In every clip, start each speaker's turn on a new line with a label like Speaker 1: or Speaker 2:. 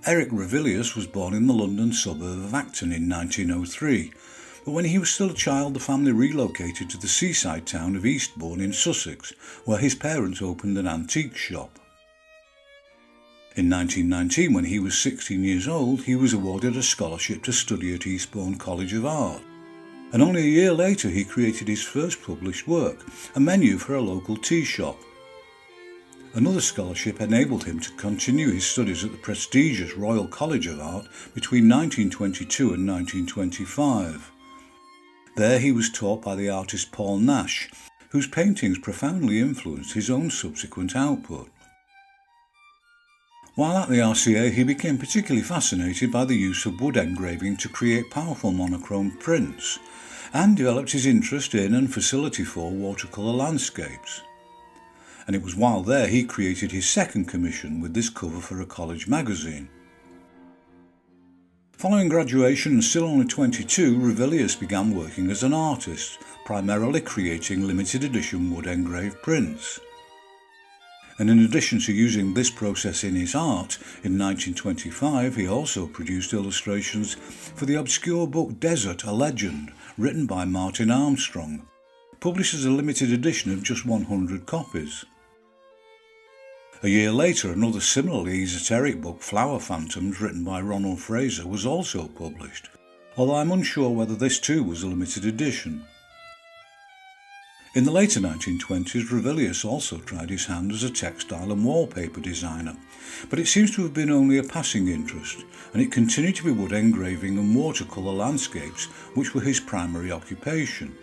Speaker 1: Eric Ravilious was born in the London suburb of Acton in 1903, but when he was still a child the family relocated to the seaside town of Eastbourne in Sussex, where his parents opened an antique shop. In 1919, when he was 16 years old, he was awarded a scholarship to study at Eastbourne College of Art, and only a year later he created his first published work, a menu for a local tea shop. Another scholarship enabled him to continue his studies at the prestigious Royal College of Art between 1922 and 1925. There he was taught by the artist Paul Nash, whose paintings profoundly influenced his own subsequent output. While at the RCA, he became particularly fascinated by the use of wood engraving to create powerful monochrome prints, and developed his interest in and facility for watercolour landscapes. And it was while there he created his second commission with this cover for a college magazine. Following graduation and still only 22, Ravilious began working as an artist, primarily creating limited edition wood engraved prints. And in addition to using this process in his art, in 1925 he also produced illustrations for the obscure book Desert, a Legend, written by Martin Armstrong, published as a limited edition of just 100 copies. A year later, another similarly esoteric book, Flower Phantoms, written by Ronald Fraser, was also published, although I'm unsure whether this too was a limited edition. In the later 1920s, Ravilious also tried his hand as a textile and wallpaper designer, but it seems to have been only a passing interest, and it continued to be wood engraving and watercolour landscapes which were his primary occupation.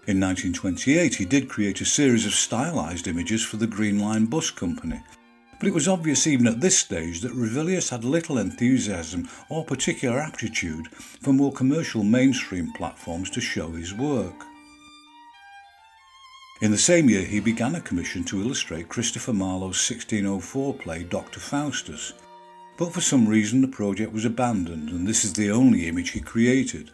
Speaker 1: In 1928 he did create a series of stylised images for the Green Line Bus Company, but it was obvious even at this stage that Ravilious had little enthusiasm or particular aptitude for more commercial mainstream platforms to show his work. In the same year he began a commission to illustrate Christopher Marlowe's 1604 play Dr. Faustus, but for some reason the project was abandoned and this is the only image he created.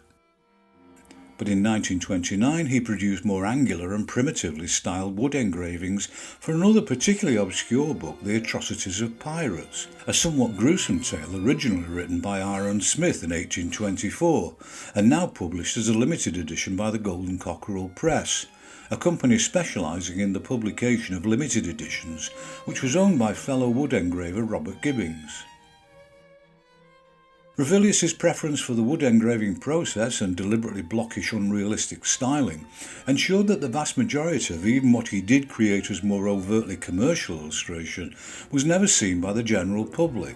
Speaker 1: But in 1929 he produced more angular and primitively styled wood engravings for another particularly obscure book, The Atrocities of Pirates, a somewhat gruesome tale originally written by Aaron Smith in 1824 and now published as a limited edition by the Golden Cockerel Press, a company specialising in the publication of limited editions, which was owned by fellow wood engraver Robert Gibbings. Ravilius's preference for the wood engraving process and deliberately blockish, unrealistic styling ensured that the vast majority of even what he did create as more overtly commercial illustration was never seen by the general public.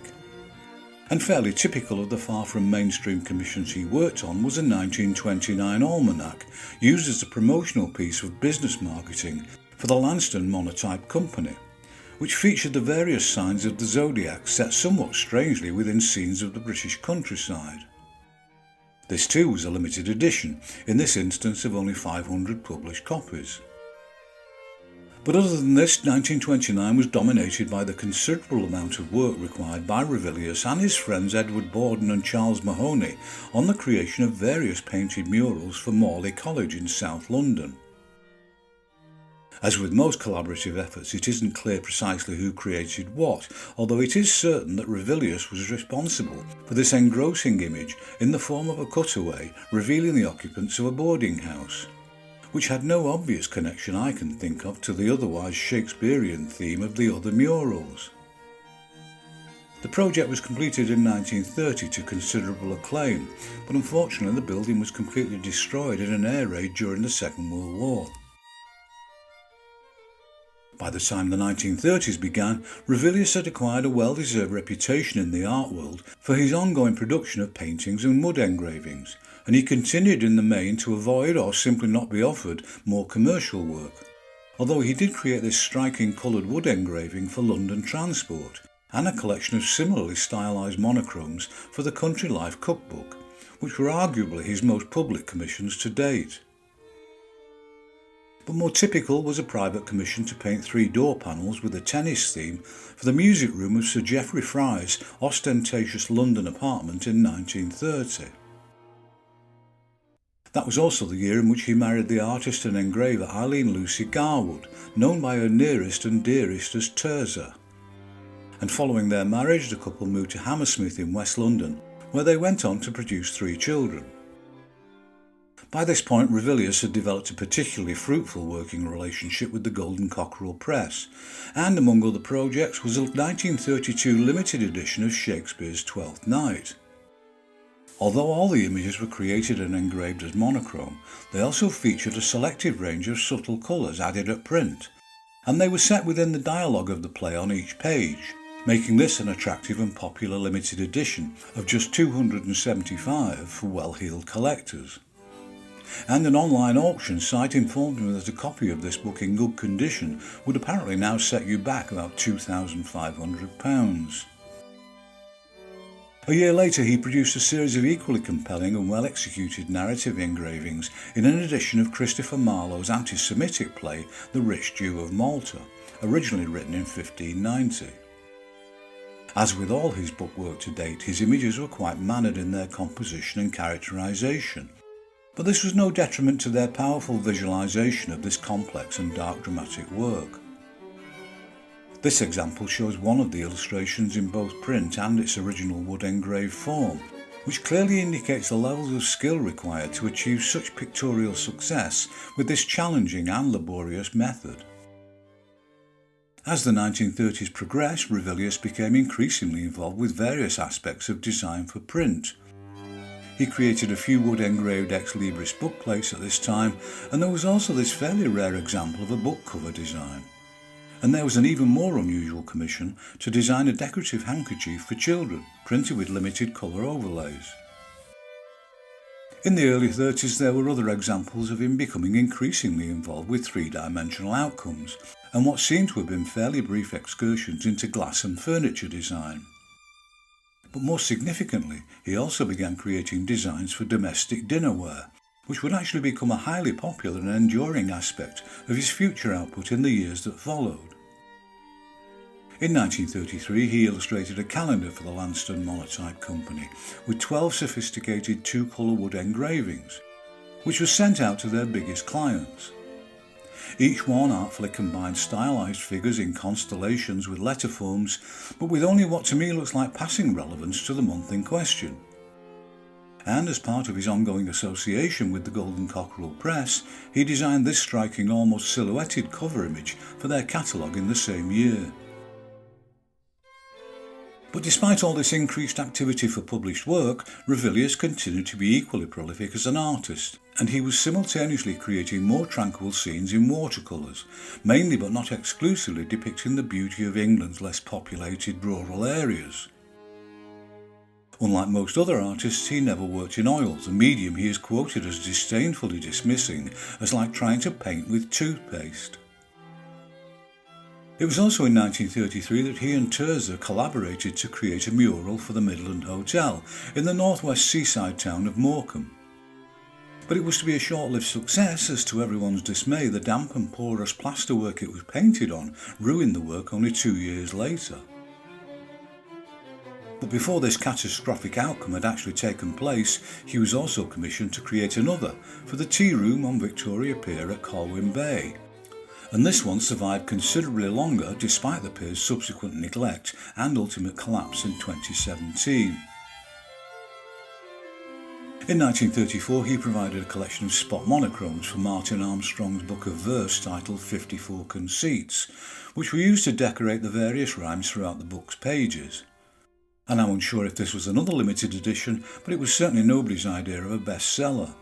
Speaker 1: And fairly typical of the far from mainstream commissions he worked on was a 1929 almanac used as a promotional piece of business marketing for the Lanston Monotype Company, which featured the various signs of the zodiac set somewhat strangely within scenes of the British countryside. This too was a limited edition, in this instance of only 500 published copies. But other than this, 1929 was dominated by the considerable amount of work required by Ravilious and his friends Edward Borden and Charles Mahoney on the creation of various painted murals for Morley College in South London. As with most collaborative efforts, it isn't clear precisely who created what, although it is certain that Ravilious was responsible for this engrossing image in the form of a cutaway revealing the occupants of a boarding house, which had no obvious connection I can think of to the otherwise Shakespearean theme of the other murals. The project was completed in 1930 to considerable acclaim, but unfortunately the building was completely destroyed in an air raid during the Second World War. By the time the 1930s began, Ravilious had acquired a well-deserved reputation in the art world for his ongoing production of paintings and wood engravings, and he continued in the main to avoid or simply not be offered more commercial work, although he did create this striking coloured wood engraving for London Transport and a collection of similarly stylised monochromes for the Country Life cookbook, which were arguably his most public commissions to date. But more typical was a private commission to paint 3 door panels with a tennis theme for the music room of Sir Geoffrey Fry's ostentatious London apartment in 1930. That was also the year in which he married the artist and engraver Eileen Lucy Garwood, known by her nearest and dearest as Tirzah. and following their marriage the couple moved to Hammersmith in West London, where they went on to produce 3 children. By this point, Ravilious had developed a particularly fruitful working relationship with the Golden Cockerel Press, and among other projects was a 1932 limited edition of Shakespeare's Twelfth Night. Although all the images were created and engraved as monochrome, they also featured a selected range of subtle colours added at print, and they were set within the dialogue of the play on each page, making this an attractive and popular limited edition of just 275 for well-heeled collectors. And an online auction site informed me that a copy of this book in good condition would apparently now set you back about £2,500. A year later he produced a series of equally compelling and well-executed narrative engravings in an edition of Christopher Marlowe's anti-Semitic play The Rich Jew of Malta, originally written in 1590. As with all his book work to date, his images were quite mannered in their composition and characterisation, but this was no detriment to their powerful visualisation of this complex and dark dramatic work. This example shows one of the illustrations in both print and its original wood engraved form, which clearly indicates the levels of skill required to achieve such pictorial success with this challenging and laborious method. As the 1930s progressed, Ravilious became increasingly involved with various aspects of design for print. He created a few wood engraved ex libris bookplates at this time, and there was also this fairly rare example of a book cover design. And there was an even more unusual commission to design a decorative handkerchief for children, printed with limited colour overlays. In the early 30s there were other examples of him becoming increasingly involved with three-dimensional outcomes, and what seemed to have been fairly brief excursions into glass and furniture design. But more significantly, he also began creating designs for domestic dinnerware, which would actually become a highly popular and enduring aspect of his future output in the years that followed. In 1933 he illustrated a calendar for the Lanston Monotype Company with 12 sophisticated two-colour wood engravings, which was sent out to their biggest clients. Each one artfully combined stylised figures in constellations with letter forms, but with only what to me looks like passing relevance to the month in question. And as part of his ongoing association with the Golden Cockerel Press, he designed this striking, almost silhouetted cover image for their catalogue in the same year. But despite all this increased activity for published work, Ravilious continued to be equally prolific as an artist, and he was simultaneously creating more tranquil scenes in watercolours, mainly but not exclusively depicting the beauty of England's less populated rural areas. Unlike most other artists, he never worked in oils, a medium he is quoted as disdainfully dismissing as like trying to paint with toothpaste. It was also in 1933 that he and Tirzah collaborated to create a mural for the Midland Hotel in the northwest seaside town of Morecambe. But it was to be a short-lived success, as to everyone's dismay the damp and porous plasterwork it was painted on ruined the work only 2 years later. But before this catastrophic outcome had actually taken place, he was also commissioned to create another for the tea room on Victoria Pier at Colwyn Bay. And this one survived considerably longer despite the pier's subsequent neglect and ultimate collapse in 2017. In 1934 he provided a collection of spot monochromes for Martin Armstrong's book of verse titled 54 Conceits, which were used to decorate the various rhymes throughout the book's pages. And I'm unsure if this was another limited edition, but it was certainly nobody's idea of a bestseller.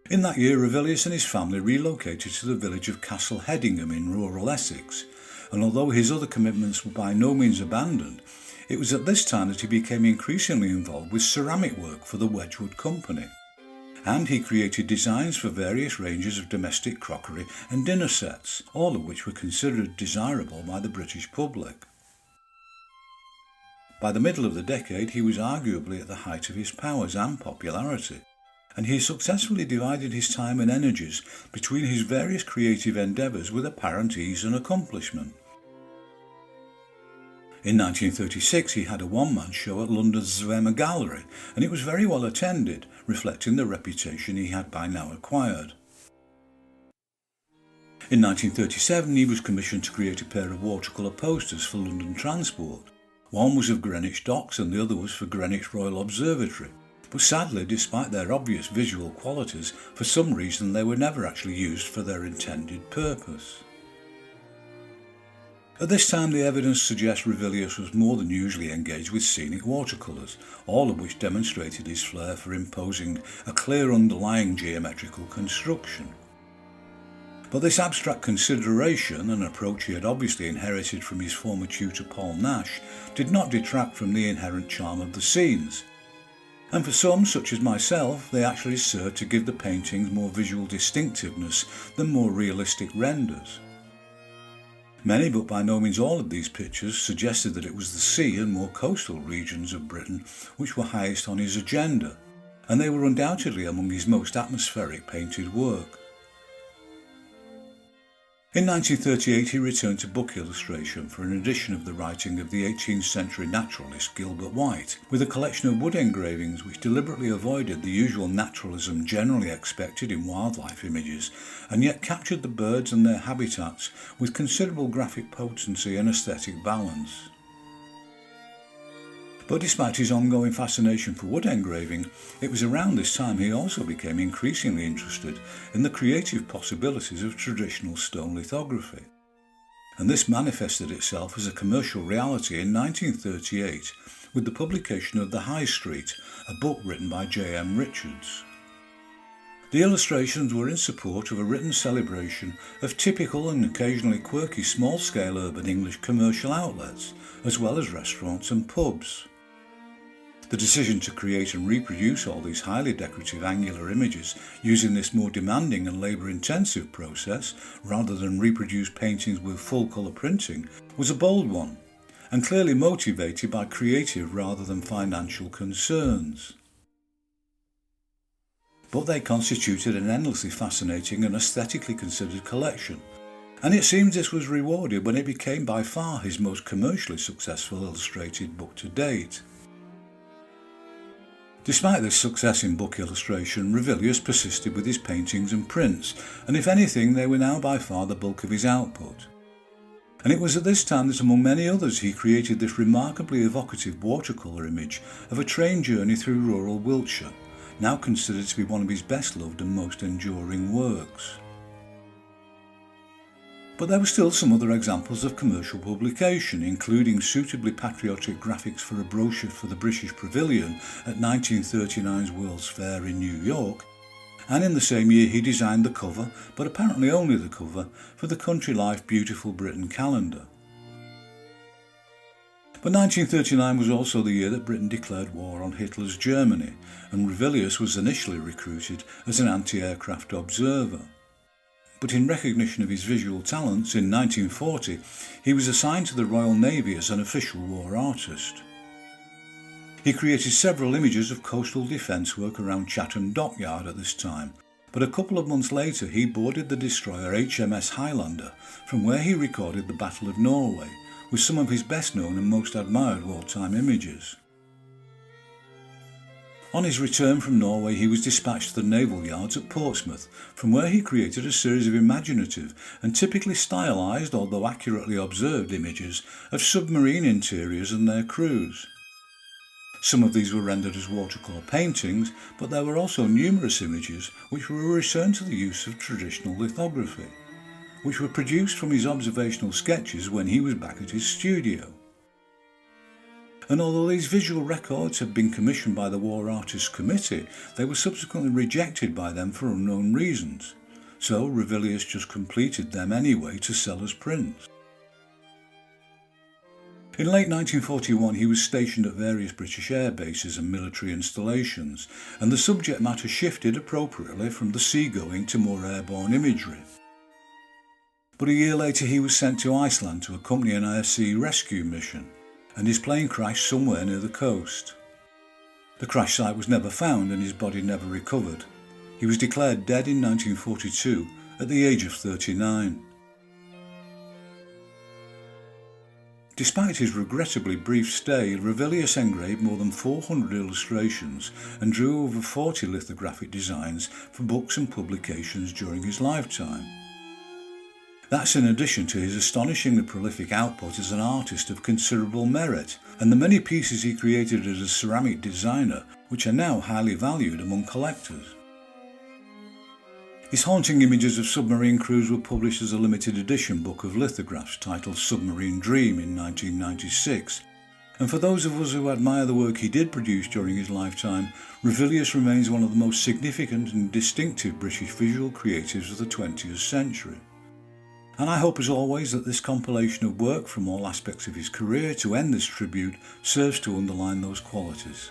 Speaker 1: In that year, Ravilious and his family relocated to the village of Castle Headingham in rural Essex, and although his other commitments were by no means abandoned, it was at this time that he became increasingly involved with ceramic work for the Wedgwood Company, and he created designs for various ranges of domestic crockery and dinner sets, all of which were considered desirable by the British public. By the middle of the decade, he was arguably at the height of his powers and popularity, and he successfully divided his time and energies between his various creative endeavours with apparent ease and accomplishment. In 1936 he had a one-man show at London's Zwemmer Gallery, and it was very well attended, reflecting the reputation he had by now acquired. In 1937 he was commissioned to create a pair of watercolour posters for London Transport. One was of Greenwich Docks and the other was for Greenwich Royal Observatory. But sadly, despite their obvious visual qualities, for some reason they were never actually used for their intended purpose. At this time the evidence suggests Ravilious was more than usually engaged with scenic watercolours, all of which demonstrated his flair for imposing a clear underlying geometrical construction. But this abstract consideration, an approach he had obviously inherited from his former tutor Paul Nash, did not detract from the inherent charm of the scenes. And for some, such as myself, they actually served to give the paintings more visual distinctiveness than more realistic renders. Many, but by no means all of these pictures, suggested that it was the sea and more coastal regions of Britain which were highest on his agenda, and they were undoubtedly among his most atmospheric painted work. In 1938 he returned to book illustration for an edition of the writing of the 18th century naturalist Gilbert White, with a collection of wood engravings which deliberately avoided the usual naturalism generally expected in wildlife images, and yet captured the birds and their habitats with considerable graphic potency and aesthetic balance. But despite his ongoing fascination for wood engraving, it was around this time he also became increasingly interested in the creative possibilities of traditional stone lithography. And this manifested itself as a commercial reality in 1938 with the publication of The High Street, a book written by J.M. Richards. The illustrations were in support of a written celebration of typical and occasionally quirky small-scale urban English commercial outlets, as well as restaurants and pubs. The decision to create and reproduce all these highly decorative angular images using this more demanding and labour-intensive process, rather than reproduce paintings with full-colour printing, was a bold one, and clearly motivated by creative rather than financial concerns. But they constituted an endlessly fascinating and aesthetically considered collection, and it seems this was rewarded when it became by far his most commercially successful illustrated book to date. Despite this success in book illustration, Ravilious persisted with his paintings and prints, and if anything they were now by far the bulk of his output. And it was at this time that among many others he created this remarkably evocative watercolour image of a train journey through rural Wiltshire, now considered to be one of his best loved and most enduring works. But there were still some other examples of commercial publication, including suitably patriotic graphics for a brochure for the British Pavilion at 1939's World's Fair in New York, and in the same year he designed the cover, but apparently only the cover, for the Country Life Beautiful Britain calendar. But 1939 was also the year that Britain declared war on Hitler's Germany, and Ravilious was initially recruited as an anti-aircraft observer. But in recognition of his visual talents, in 1940 he was assigned to the Royal Navy as an official war artist. He created several images of coastal defence work around Chatham Dockyard at this time, but a couple of months later he boarded the destroyer HMS Highlander, from where he recorded the Battle of Norway, with some of his best known and most admired wartime images. On his return from Norway he was dispatched to the naval yards at Portsmouth, from where he created a series of imaginative and typically stylised, although accurately observed, images of submarine interiors and their crews. Some of these were rendered as watercolour paintings, but there were also numerous images which were a return to the use of traditional lithography, which were produced from his observational sketches when he was back at his studio. And although these visual records had been commissioned by the War Artists Committee, they were subsequently rejected by them for unknown reasons, so Ravilious just completed them anyway to sell as prints. In late 1941 he was stationed at various British air bases and military installations, and the subject matter shifted appropriately from the seagoing to more airborne imagery. But a year later he was sent to Iceland to accompany an air sea rescue mission, and his plane crashed somewhere near the coast. The crash site was never found and his body never recovered. He was declared dead in 1942 at the age of 39. Despite his regrettably brief stay, Ravilious engraved more than 400 illustrations and drew over 40 lithographic designs for books and publications during his lifetime. That's in addition to his astonishingly prolific output as an artist of considerable merit, and the many pieces he created as a ceramic designer, which are now highly valued among collectors. His haunting images of submarine crews were published as a limited edition book of lithographs titled Submarine Dream in 1996, and for those of us who admire the work he did produce during his lifetime, Ravilious remains one of the most significant and distinctive British visual creatives of the 20th century. And I hope as always that this compilation of work from all aspects of his career to end this tribute serves to underline those qualities.